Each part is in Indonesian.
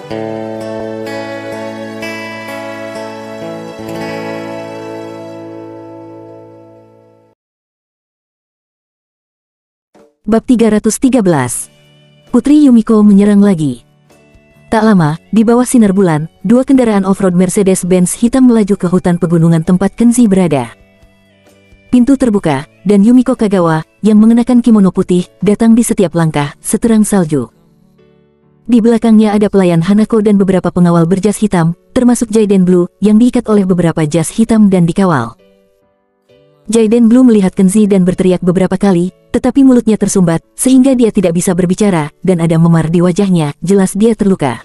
Bab 313. Putri Yumiko menyerang lagi. Tak lama, di bawah sinar bulan, dua kendaraan off-road Mercedes-Benz hitam melaju ke hutan pegunungan tempat Kenzi berada. Pintu terbuka, dan Yumiko Kagawa, yang mengenakan kimono putih, datang di setiap langkah, seterang salju. Di belakangnya ada pelayan Hanako dan beberapa pengawal berjas hitam, termasuk Jaiden Blue, yang diikat oleh beberapa jas hitam dan dikawal. Jaiden Blue melihat Kenzi dan berteriak beberapa kali, tetapi mulutnya tersumbat, sehingga dia tidak bisa berbicara, dan ada memar di wajahnya, jelas dia terluka.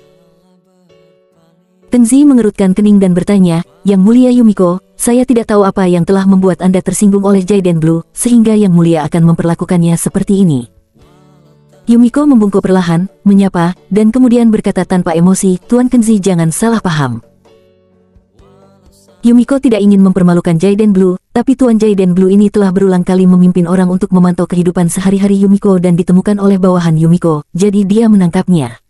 Kenzi mengerutkan kening dan bertanya, "Yang Mulia Yumiko, saya tidak tahu apa yang telah membuat Anda tersinggung oleh Jaiden Blue, sehingga Yang Mulia akan memperlakukannya seperti ini." Yumiko membungkuk perlahan, menyapa, dan kemudian berkata tanpa emosi, "Tuan Kenzi, jangan salah paham. Yumiko tidak ingin mempermalukan Jaiden Blue, tapi Tuan Jaiden Blue ini telah berulang kali memimpin orang untuk memantau kehidupan sehari-hari Yumiko dan ditemukan oleh bawahan Yumiko, jadi dia menangkapnya."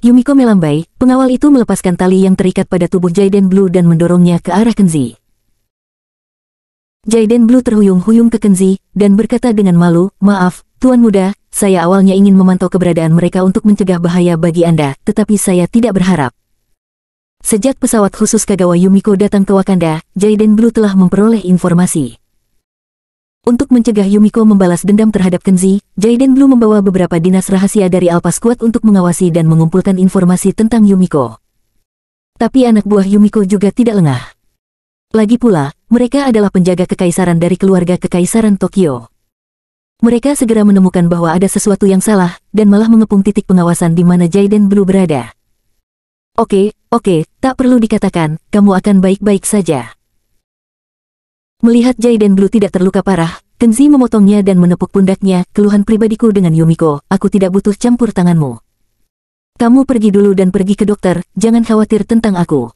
Yumiko melambai, pengawal itu melepaskan tali yang terikat pada tubuh Jaiden Blue dan mendorongnya ke arah Kenzi. Jaiden Blue terhuyung-huyung ke Kenzi, dan berkata dengan malu, "Maaf, Tuan Muda, saya awalnya ingin memantau keberadaan mereka untuk mencegah bahaya bagi Anda, tetapi saya tidak berharap. Sejak pesawat khusus Kagawa Yumiko datang ke Wakanda, Jaiden Blue telah memperoleh informasi. Untuk mencegah Yumiko membalas dendam terhadap Kenzi, Jaiden Blue membawa beberapa dinas rahasia dari Alpha Squad untuk mengawasi dan mengumpulkan informasi tentang Yumiko. Tapi anak buah Yumiko juga tidak lengah. Lagi pula, mereka adalah penjaga kekaisaran dari keluarga kekaisaran Tokyo. Mereka segera menemukan bahwa ada sesuatu yang salah, dan malah mengepung titik pengawasan di mana Jaiden Blue berada. Oke, tak perlu dikatakan, kamu akan baik-baik saja." Melihat Jaiden Blue tidak terluka parah, Kenzi memotongnya dan menepuk pundaknya, "Keluhan pribadiku dengan Yumiko, aku tidak butuh campur tanganmu. Kamu pergi dulu dan pergi ke dokter, jangan khawatir tentang aku."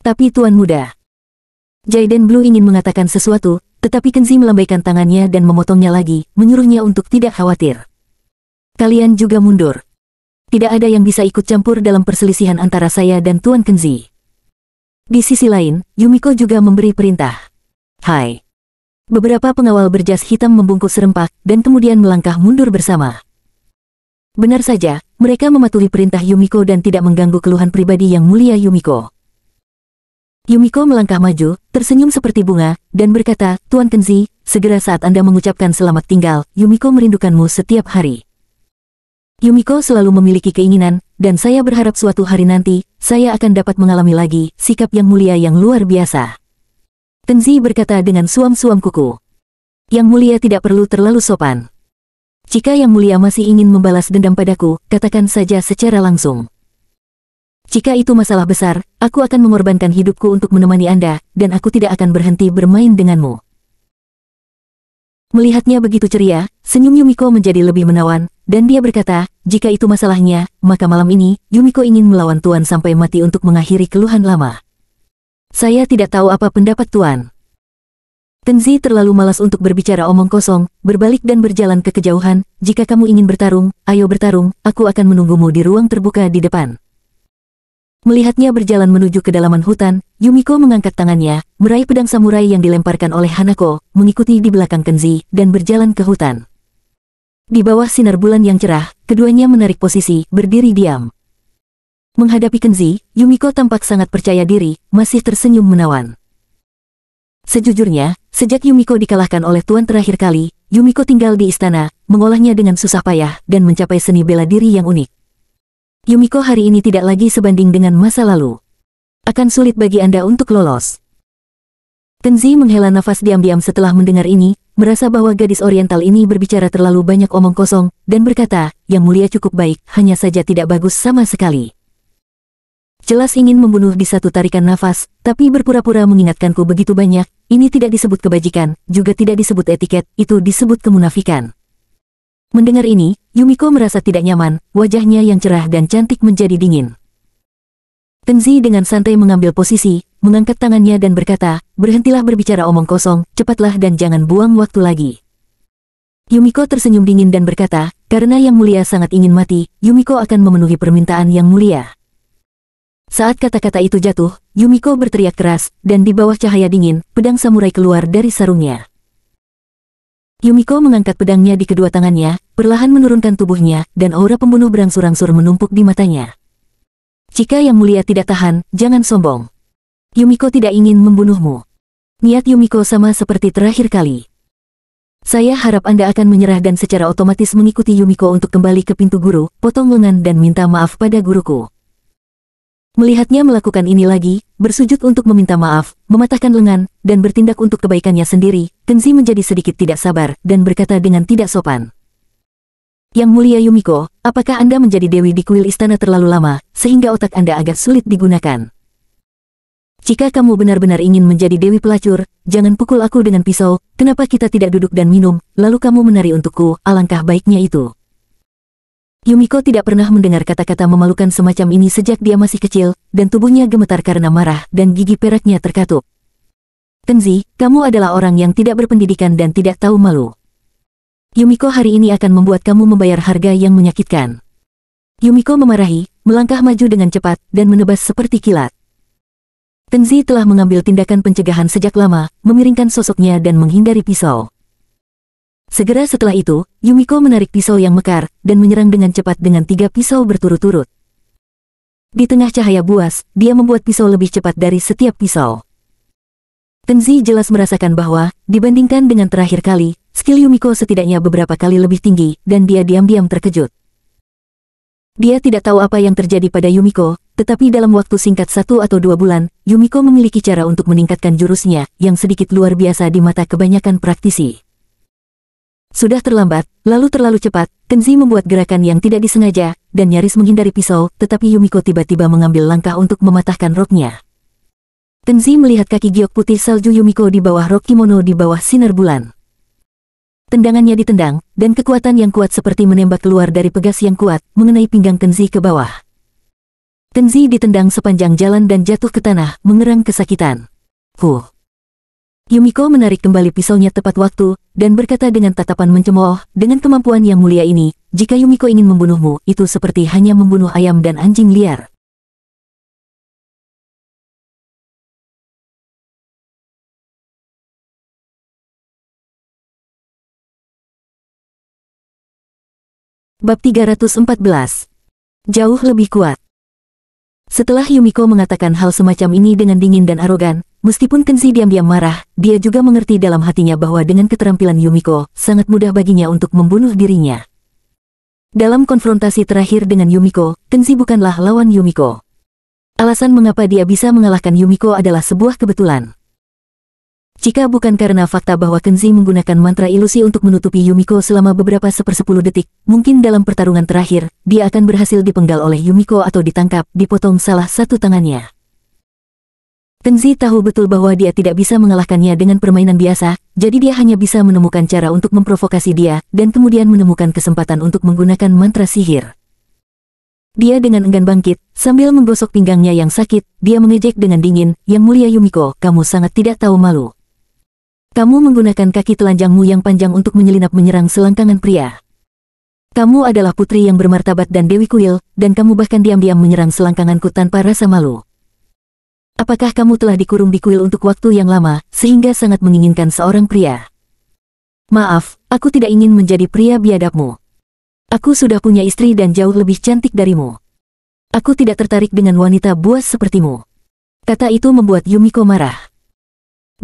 "Tapi Tuan Muda." Jaiden Blue ingin mengatakan sesuatu, tetapi Kenzi melambaikan tangannya dan memotongnya lagi, menyuruhnya untuk tidak khawatir. "Kalian juga mundur. Tidak ada yang bisa ikut campur dalam perselisihan antara saya dan Tuan Kenzi." Di sisi lain, Yumiko juga memberi perintah. "Hai." Beberapa pengawal berjas hitam membungkuk serempak, dan kemudian melangkah mundur bersama. Benar saja, mereka mematuhi perintah Yumiko dan tidak mengganggu keluhan pribadi Yang Mulia Yumiko. Yumiko melangkah maju, tersenyum seperti bunga, dan berkata, "Tuan Kenzi, segera saat Anda mengucapkan selamat tinggal, Yumiko merindukanmu setiap hari. Yumiko selalu memiliki keinginan, dan saya berharap suatu hari nanti, saya akan dapat mengalami lagi sikap Yang Mulia yang luar biasa." Kenzi berkata dengan suam-suam kuku. "Yang Mulia tidak perlu terlalu sopan. Jika Yang Mulia masih ingin membalas dendam padaku, katakan saja secara langsung. Jika itu masalah besar, aku akan mengorbankan hidupku untuk menemani Anda, dan aku tidak akan berhenti bermain denganmu." Melihatnya begitu ceria, senyum Yumiko menjadi lebih menawan, dan dia berkata, "Jika itu masalahnya, maka malam ini, Yumiko ingin melawan Tuan sampai mati untuk mengakhiri keluhan lama. Saya tidak tahu apa pendapat Tuan." Kenzi terlalu malas untuk berbicara omong kosong, berbalik dan berjalan ke kejauhan. "Jika kamu ingin bertarung, ayo bertarung, aku akan menunggumu di ruang terbuka di depan." Melihatnya berjalan menuju kedalaman hutan, Yumiko mengangkat tangannya, meraih pedang samurai yang dilemparkan oleh Hanako, mengikuti di belakang Kenzi, dan berjalan ke hutan. Di bawah sinar bulan yang cerah, keduanya menarik posisi, berdiri diam. Menghadapi Kenzi, Yumiko tampak sangat percaya diri, masih tersenyum menawan. Sejujurnya, sejak Yumiko dikalahkan oleh Tuan terakhir kali, Yumiko tinggal di istana, mengolahnya dengan susah payah, dan mencapai seni bela diri yang unik. Yumiko hari ini tidak lagi sebanding dengan masa lalu. Akan sulit bagi Anda untuk lolos. Kenzi menghela nafas diam-diam setelah mendengar ini, merasa bahwa gadis oriental ini berbicara terlalu banyak omong kosong, dan berkata, "Yang Mulia cukup baik, hanya saja tidak bagus sama sekali. Jelas ingin membunuh di satu tarikan nafas, tapi berpura-pura mengingatkanku begitu banyak, ini tidak disebut kebajikan, juga tidak disebut etiket, itu disebut kemunafikan." Mendengar ini, Yumiko merasa tidak nyaman, wajahnya yang cerah dan cantik menjadi dingin. Kenzi dengan santai mengambil posisi, mengangkat tangannya dan berkata, "Berhentilah berbicara omong kosong, cepatlah dan jangan buang waktu lagi." Yumiko tersenyum dingin dan berkata, Karena Yang Mulia sangat ingin mati, Yumiko akan memenuhi permintaan Yang Mulia. Saat kata-kata itu jatuh, Yumiko berteriak keras, dan di bawah cahaya dingin, pedang samurai keluar dari sarungnya. Yumiko mengangkat pedangnya di kedua tangannya, perlahan menurunkan tubuhnya, dan aura pembunuh berangsur-angsur menumpuk di matanya. Jika Yang Mulia tidak tahan, jangan sombong. Yumiko tidak ingin membunuhmu. Niat Yumiko sama seperti terakhir kali. Saya harap Anda akan menyerah dan secara otomatis mengikuti Yumiko untuk kembali ke pintu guru, potong lengan dan minta maaf pada guruku. Melihatnya melakukan ini lagi, bersujud untuk meminta maaf, mematahkan lengan, dan bertindak untuk kebaikannya sendiri, Kenzi menjadi sedikit tidak sabar, dan berkata dengan tidak sopan. Yang Mulia Yumiko, apakah Anda menjadi dewi di kuil istana terlalu lama, sehingga otak Anda agak sulit digunakan? Jika kamu benar-benar ingin menjadi dewi pelacur, jangan pukul aku dengan pisau, kenapa kita tidak duduk dan minum, lalu kamu menari untukku, alangkah baiknya itu. Yumiko tidak pernah mendengar kata-kata memalukan semacam ini sejak dia masih kecil, dan tubuhnya gemetar karena marah, dan gigi peraknya terkatup. Kenzi, kamu adalah orang yang tidak berpendidikan dan tidak tahu malu. Yumiko hari ini akan membuat kamu membayar harga yang menyakitkan. Yumiko memarahi, melangkah maju dengan cepat, dan menebas seperti kilat. Kenzi telah mengambil tindakan pencegahan sejak lama, memiringkan sosoknya dan menghindari pisau. Segera setelah itu, Yumiko menarik pisau yang mekar, dan menyerang dengan cepat dengan 3 pisau berturut-turut. Di tengah cahaya buas, dia membuat pisau lebih cepat dari setiap pisau. Kenzi jelas merasakan bahwa, dibandingkan dengan terakhir kali, skill Yumiko setidaknya beberapa kali lebih tinggi, dan dia diam-diam terkejut. Dia tidak tahu apa yang terjadi pada Yumiko, tetapi dalam waktu singkat 1 atau 2 bulan, Yumiko memiliki cara untuk meningkatkan jurusnya, yang sedikit luar biasa di mata kebanyakan praktisi. Sudah terlambat, lalu terlalu cepat, Kenzi membuat gerakan yang tidak disengaja, dan nyaris menghindari pisau, tetapi Yumiko tiba-tiba mengambil langkah untuk mematahkan roknya. Kenzi melihat kaki giok putih salju Yumiko di bawah rok kimono di bawah sinar bulan. Tendangannya ditendang, dan kekuatan yang kuat seperti menembak keluar dari pegas yang kuat, mengenai pinggang Kenzi ke bawah. Kenzi ditendang sepanjang jalan dan jatuh ke tanah, mengerang kesakitan. Yumiko menarik kembali pisaunya tepat waktu, dan berkata dengan tatapan mencemooh, dengan kemampuan yang mulia ini, jika Yumiko ingin membunuhmu, itu seperti hanya membunuh ayam dan anjing liar. Bab 314. Jauh lebih kuat. Setelah Yumiko mengatakan hal semacam ini dengan dingin dan arogan, meskipun Kenzi diam-diam marah, dia juga mengerti dalam hatinya bahwa dengan keterampilan Yumiko, sangat mudah baginya untuk membunuh dirinya. Dalam konfrontasi terakhir dengan Yumiko, Kenzi bukanlah lawan Yumiko. Alasan mengapa dia bisa mengalahkan Yumiko adalah sebuah kebetulan. Jika bukan karena fakta bahwa Kenzi menggunakan mantra ilusi untuk menutupi Yumiko selama beberapa 1/10 detik, mungkin dalam pertarungan terakhir, dia akan berhasil dipenggal oleh Yumiko atau ditangkap, dipotong salah satu tangannya. Kenzi tahu betul bahwa dia tidak bisa mengalahkannya dengan permainan biasa, jadi dia hanya bisa menemukan cara untuk memprovokasi dia, dan kemudian menemukan kesempatan untuk menggunakan mantra sihir. Dia dengan enggan bangkit, sambil menggosok pinggangnya yang sakit, dia mengejek dengan dingin, "Yang Mulia Yumiko, kamu sangat tidak tahu malu. Kamu menggunakan kaki telanjangmu yang panjang untuk menyelinap menyerang selangkangan pria. Kamu adalah putri yang bermartabat dan dewi kuil, dan kamu bahkan diam-diam menyerang selangkanganku tanpa rasa malu. Apakah kamu telah dikurung di kuil untuk waktu yang lama, sehingga sangat menginginkan seorang pria? Maaf, aku tidak ingin menjadi pria biadabmu. Aku sudah punya istri dan jauh lebih cantik darimu. Aku tidak tertarik dengan wanita buas sepertimu." Kata itu membuat Yumiko marah.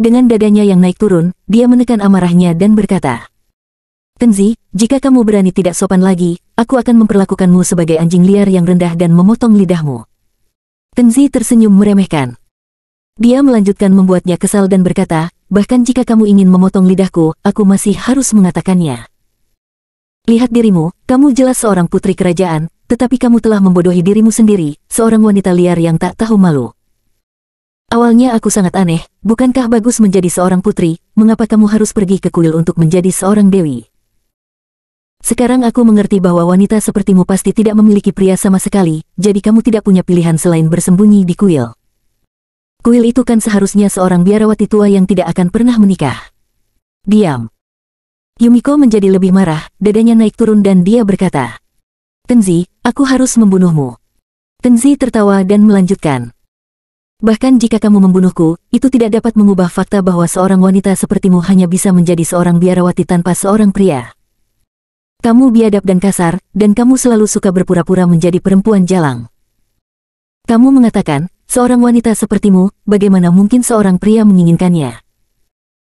Dengan dadanya yang naik turun, dia menekan amarahnya dan berkata, "Kenzi, jika kamu berani tidak sopan lagi, aku akan memperlakukanmu sebagai anjing liar yang rendah dan memotong lidahmu." Kenzi tersenyum meremehkan. Dia melanjutkan membuatnya kesal dan berkata, "Bahkan jika kamu ingin memotong lidahku, aku masih harus mengatakannya. Lihat dirimu, kamu jelas seorang putri kerajaan, tetapi kamu telah membodohi dirimu sendiri, seorang wanita liar yang tak tahu malu. Awalnya aku sangat aneh, bukankah bagus menjadi seorang putri, mengapa kamu harus pergi ke kuil untuk menjadi seorang dewi? Sekarang aku mengerti bahwa wanita sepertimu pasti tidak memiliki pria sama sekali, jadi kamu tidak punya pilihan selain bersembunyi di kuil. Kuil itu kan seharusnya seorang biarawati tua yang tidak akan pernah menikah. Diam." Yumiko menjadi lebih marah, dadanya naik turun dan dia berkata, "Kenzi, aku harus membunuhmu." Kenzi tertawa dan melanjutkan, "Bahkan jika kamu membunuhku, itu tidak dapat mengubah fakta bahwa seorang wanita sepertimu hanya bisa menjadi seorang biarawati tanpa seorang pria. Kamu biadab dan kasar, dan kamu selalu suka berpura-pura menjadi perempuan jalang. Kamu mengatakan, seorang wanita sepertimu, bagaimana mungkin seorang pria menginginkannya?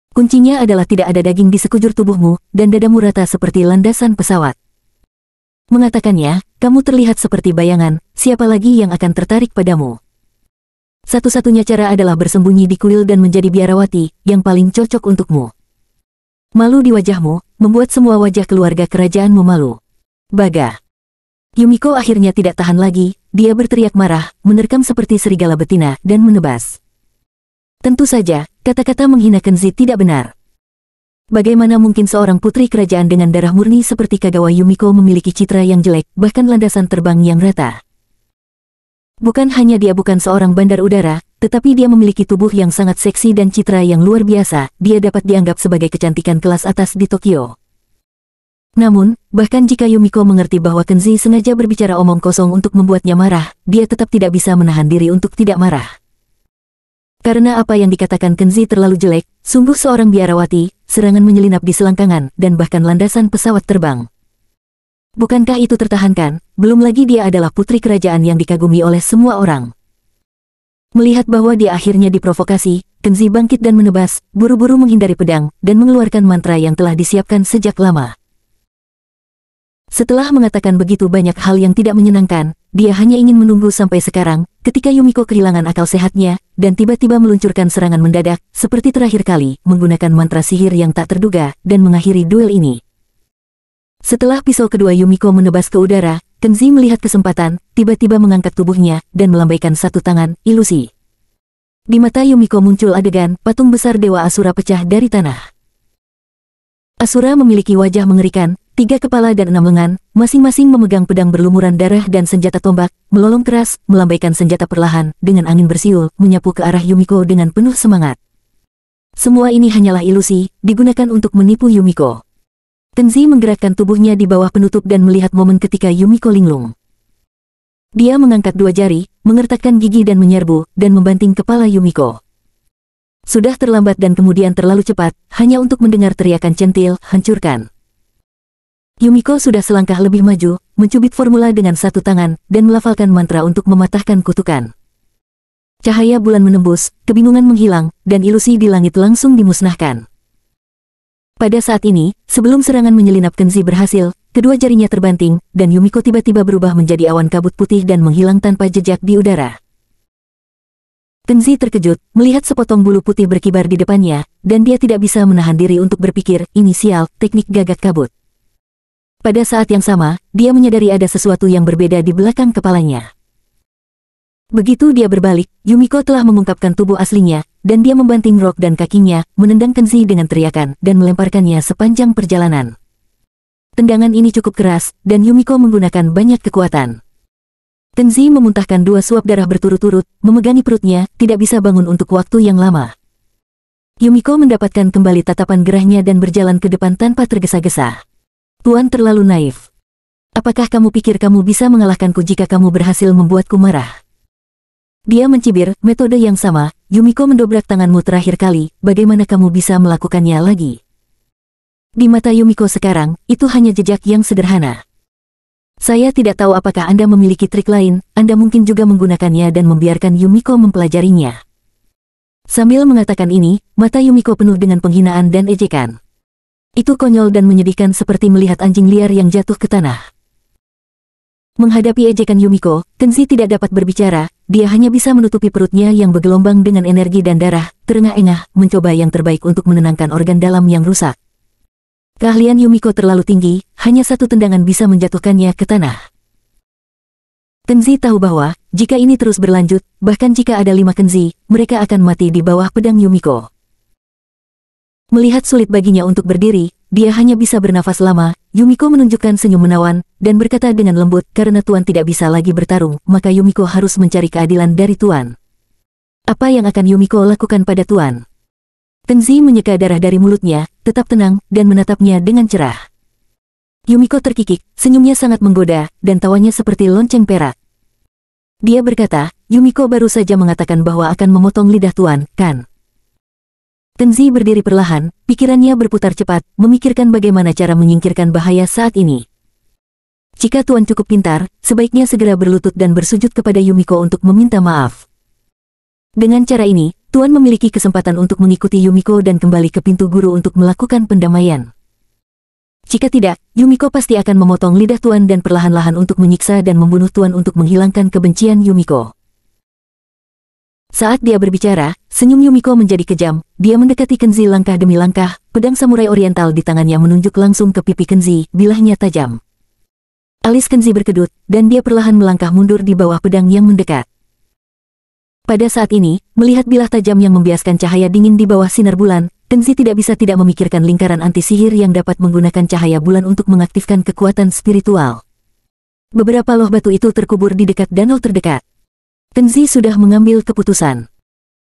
Kuncinya adalah tidak ada daging di sekujur tubuhmu, dan dadamu rata seperti landasan pesawat. Mengatakannya, kamu terlihat seperti bayangan, siapa lagi yang akan tertarik padamu? Satu-satunya cara adalah bersembunyi di kuil dan menjadi biarawati, yang paling cocok untukmu. Malu di wajahmu, membuat semua wajah keluarga kerajaanmu malu. Baga." Yumiko akhirnya tidak tahan lagi, dia berteriak marah, menerkam seperti serigala betina, dan menebas. Tentu saja, kata-kata menghina Kenzi tidak benar. Bagaimana mungkin seorang putri kerajaan dengan darah murni seperti Kagawa Yumiko memiliki citra yang jelek, bahkan landasan terbang yang rata? Bukan hanya dia bukan seorang bandar udara, tetapi dia memiliki tubuh yang sangat seksi dan citra yang luar biasa, dia dapat dianggap sebagai kecantikan kelas atas di Tokyo. Namun, bahkan jika Yumiko mengerti bahwa Kenzi sengaja berbicara omong kosong untuk membuatnya marah, dia tetap tidak bisa menahan diri untuk tidak marah. Karena apa yang dikatakan Kenzi terlalu jelek, sungguh seorang biarawati, serangan menyelinap di selangkangan, dan bahkan landasan pesawat terbang. Bukankah itu tertahankan? Belum lagi dia adalah putri kerajaan yang dikagumi oleh semua orang. Melihat bahwa dia akhirnya diprovokasi, Kenzi bangkit dan menebas, buru-buru menghindari pedang, dan mengeluarkan mantra yang telah disiapkan sejak lama. Setelah mengatakan begitu banyak hal yang tidak menyenangkan, dia hanya ingin menunggu sampai sekarang, ketika Yumiko kehilangan akal sehatnya, dan tiba-tiba meluncurkan serangan mendadak, seperti terakhir kali, menggunakan mantra sihir yang tak terduga, dan mengakhiri duel ini. Setelah pisau kedua Yumiko menebas ke udara, Kenzi melihat kesempatan, tiba-tiba mengangkat tubuhnya, dan melambaikan satu tangan, ilusi. Di mata Yumiko muncul adegan, patung besar Dewa Asura pecah dari tanah. Asura memiliki wajah mengerikan, 3 kepala dan 6 lengan, masing-masing memegang pedang berlumuran darah dan senjata tombak, melolong keras, melambaikan senjata perlahan, dengan angin bersiul, menyapu ke arah Yumiko dengan penuh semangat. Semua ini hanyalah ilusi, digunakan untuk menipu Yumiko. Kenzi menggerakkan tubuhnya di bawah penutup dan melihat momen ketika Yumiko linglung. Dia mengangkat 2 jari, mengertakkan gigi dan menyerbu, dan membanting kepala Yumiko. Sudah terlambat dan kemudian terlalu cepat, hanya untuk mendengar teriakan centil, hancurkan. Yumiko sudah selangkah lebih maju, mencubit formula dengan satu tangan, dan melafalkan mantra untuk mematahkan kutukan. Cahaya bulan menembus, kebingungan menghilang, dan ilusi di langit langsung dimusnahkan. Pada saat ini, sebelum serangan menyelinap Kenzi berhasil, kedua jarinya terbanting, dan Yumiko tiba-tiba berubah menjadi awan kabut putih dan menghilang tanpa jejak di udara. Kenzi terkejut, melihat sepotong bulu putih berkibar di depannya, dan dia tidak bisa menahan diri untuk berpikir, inisial, teknik gagak kabut. Pada saat yang sama, dia menyadari ada sesuatu yang berbeda di belakang kepalanya. Begitu dia berbalik, Yumiko telah mengungkapkan tubuh aslinya, dan dia membanting rok dan kakinya, menendang Kenzi dengan teriakan, dan melemparkannya sepanjang perjalanan. Tendangan ini cukup keras, dan Yumiko menggunakan banyak kekuatan. Kenzi memuntahkan 2 suap darah berturut-turut, memegangi perutnya, tidak bisa bangun untuk waktu yang lama. Yumiko mendapatkan kembali tatapan gerahnya dan berjalan ke depan tanpa tergesa-gesa. Tuan terlalu naif. Apakah kamu pikir kamu bisa mengalahkanku jika kamu berhasil membuatku marah? Dia mencibir, metode yang sama, Yumiko mendobrak tanganmu terakhir kali, bagaimana kamu bisa melakukannya lagi? Di mata Yumiko sekarang, itu hanya jejak yang sederhana. Saya tidak tahu apakah Anda memiliki trik lain, Anda mungkin juga menggunakannya dan membiarkan Yumiko mempelajarinya. Sambil mengatakan ini, mata Yumiko penuh dengan penghinaan dan ejekan. Itu konyol dan menyedihkan seperti melihat anjing liar yang jatuh ke tanah. Menghadapi ejekan Yumiko, Kenzi tidak dapat berbicara, dia hanya bisa menutupi perutnya yang bergelombang dengan energi dan darah, terengah-engah, mencoba yang terbaik untuk menenangkan organ dalam yang rusak. Keahlian Yumiko terlalu tinggi, hanya satu tendangan bisa menjatuhkannya ke tanah. Kenzi tahu bahwa, jika ini terus berlanjut, bahkan jika ada 5 Kenzi, mereka akan mati di bawah pedang Yumiko. Melihat sulit baginya untuk berdiri, dia hanya bisa bernafas lama. Yumiko menunjukkan senyum menawan, dan berkata dengan lembut, karena Tuan tidak bisa lagi bertarung, maka Yumiko harus mencari keadilan dari Tuan. Apa yang akan Yumiko lakukan pada Tuan? Tenzi menyeka darah dari mulutnya, tetap tenang, dan menatapnya dengan cerah. Yumiko terkikik, senyumnya sangat menggoda, dan tawanya seperti lonceng perak. Dia berkata, Yumiko baru saja mengatakan bahwa akan memotong lidah tuan, kan? Tenzi berdiri perlahan, pikirannya berputar cepat, memikirkan bagaimana cara menyingkirkan bahaya saat ini. Jika tuan cukup pintar, sebaiknya segera berlutut dan bersujud kepada Yumiko untuk meminta maaf. Dengan cara ini, tuan memiliki kesempatan untuk mengikuti Yumiko dan kembali ke pintu guru untuk melakukan pendamaian. Jika tidak, Yumiko pasti akan memotong lidah tuan dan perlahan-lahan untuk menyiksa dan membunuh tuan untuk menghilangkan kebencian Yumiko. Saat dia berbicara, senyum Yumiko menjadi kejam, dia mendekati Kenzi langkah demi langkah, pedang samurai oriental di tangannya menunjuk langsung ke pipi Kenzi, bilahnya tajam. Alis Kenzi berkedut, dan dia perlahan melangkah mundur di bawah pedang yang mendekat. Pada saat ini, melihat bilah tajam yang membiaskan cahaya dingin di bawah sinar bulan, Kenzi tidak bisa tidak memikirkan lingkaran anti-sihir yang dapat menggunakan cahaya bulan untuk mengaktifkan kekuatan spiritual. Beberapa loh batu itu terkubur di dekat danau terdekat. Kenzi sudah mengambil keputusan.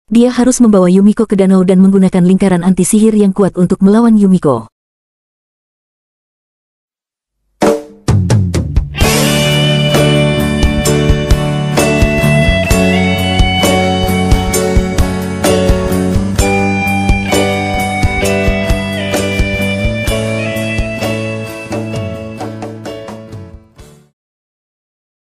Dia harus membawa Yumiko ke danau dan menggunakan lingkaran anti-sihir yang kuat untuk melawan Yumiko.